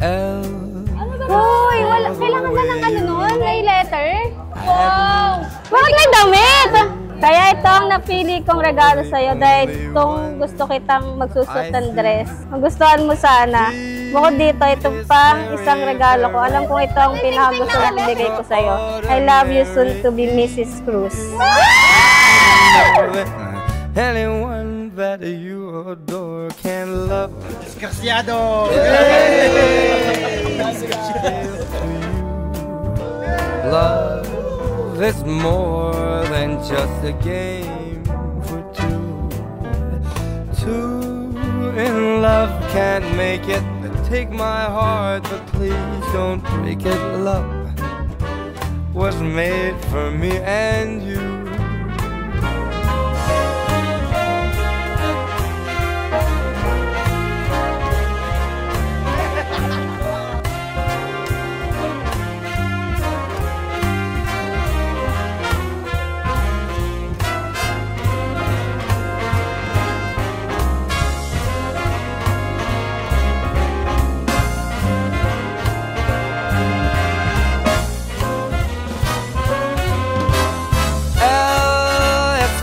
Hoy, kailangan na ng ano nun? May letter? Wow! Bakit may damit? Kaya ito ang napili kong regalo sa'yo dahil itong gusto kitang magsusuot ng dress. Magustuhan mo sana. Bukod dito, ito pang isang regalo ko. Alam kong ito ang pinakagusto na ibigay ko sa'yo. I love you soon to be Mrs. Cruz. Anyone that you adore can love. Desgraciado! Love is more than just a game for two. Two in love can't make it. Take my heart, but please don't break it. Love was made for me and you.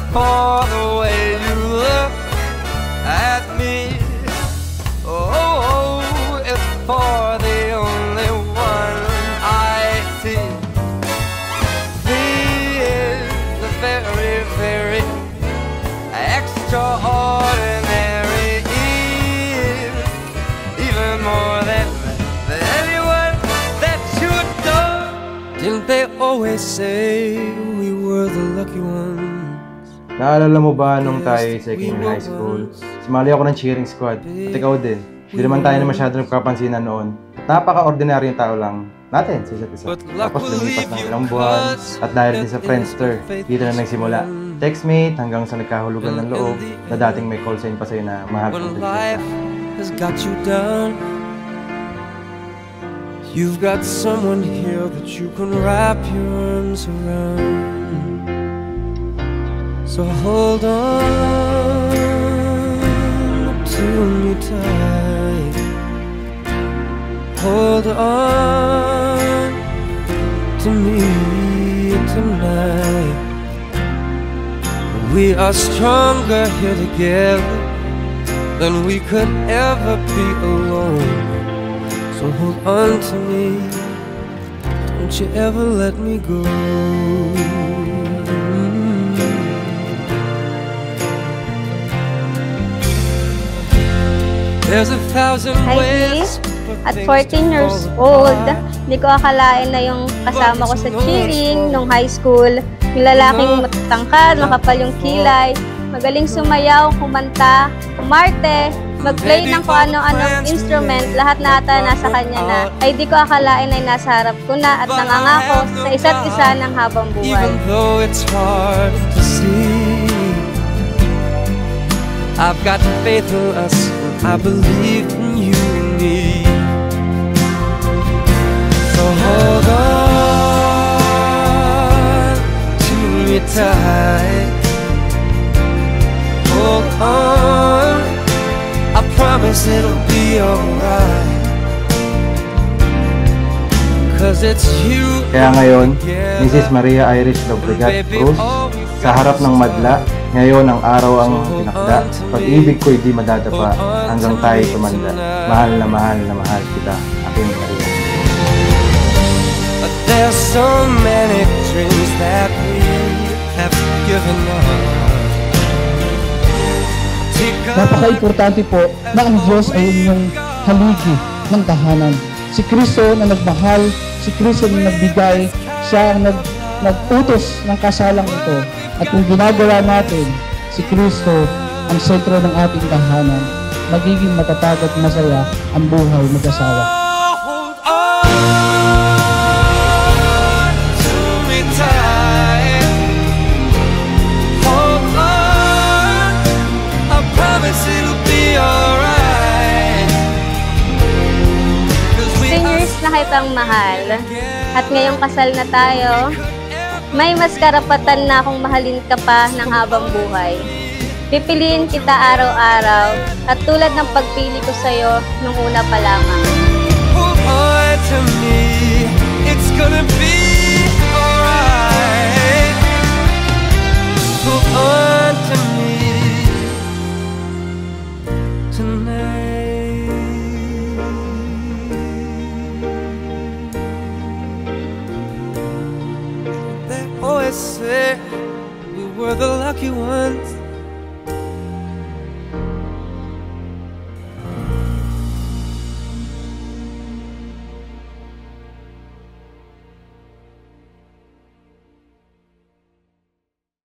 For the way you look at me. Oh, it's for the only one I see. V is the very, very extraordinary. E is even more than anyone that you adore. Didn't they always say we were the lucky ones? Naalala mo ba nung tayo second year high school? Sumali ako ng cheering squad. At ikaw din. Hindi naman tayo na masyado nagkapansinan noon. Napaka-ordinaryong tao lang natin sa isa't isa. Tapos lumipat ng ilang buwan. At dahil din sa Friendster, dito na nagsimula. Textmate hanggang sa nagkahulugan ng loob na dating may call sign pa sa'yo na mahal kong prinsesa. You've got someone here that you can wrap your arms around. So hold on to me tight. Hold on to me tonight. We are stronger here together than we could ever be alone. So hold on to me. Don't you ever let me go. Hi, Miss. At 14 years old, hindi ko akalain na yung kasama ko sa cheering nung high school. Yung lalaking matangkad, makapal yung kilay, magaling sumayaw, kumanta, umarte, mag-play ng kung ano-anong instrument, lahat na ata nasa kanya na. Ay di ko akalain ay nasa harap ko na at nangangako sa isa't isa ng habang buhay. Even though it's hard to see, I've got faith in us, I believe in you and me. So hold on to me tight. Hold on, I promise it'll be alright. Cause it's you. Kaya ngayon, Mrs. Maria Iris Lobregat Cruz, sa harap ng madla, ngayon ang araw ang tinakda. Pag-ibig ko'y di madadapa hanggang tayo tumanda. Mahal na mahal na mahal kita, aking Maria. But there's so many dreams that we have given up. Napaka-importante po na ang Diyos ay inyong haligi ng tahanan. Si Kristo na nagmahal, si Kristo na nagbigay, siya ang nag-utos ng kasalang ito. At kung ginagawa natin, si Kristo ang sentro ng ating tahanan, magiging matatag at masaya ang buhay mag-asawa. Hold on to me tight. Hold on, I promise it'll be alright. 10 years na kitang mahal. At ngayong kasal na tayo, may mas karapatan na akong mahalin ka pa ng habang buhay. Pipiliin kita araw-araw at tulad ng pagpili ko sa'yo nung una pa lamang. to me, it's gonna be alright. Hold on to me tonight. They always say we were the lucky ones.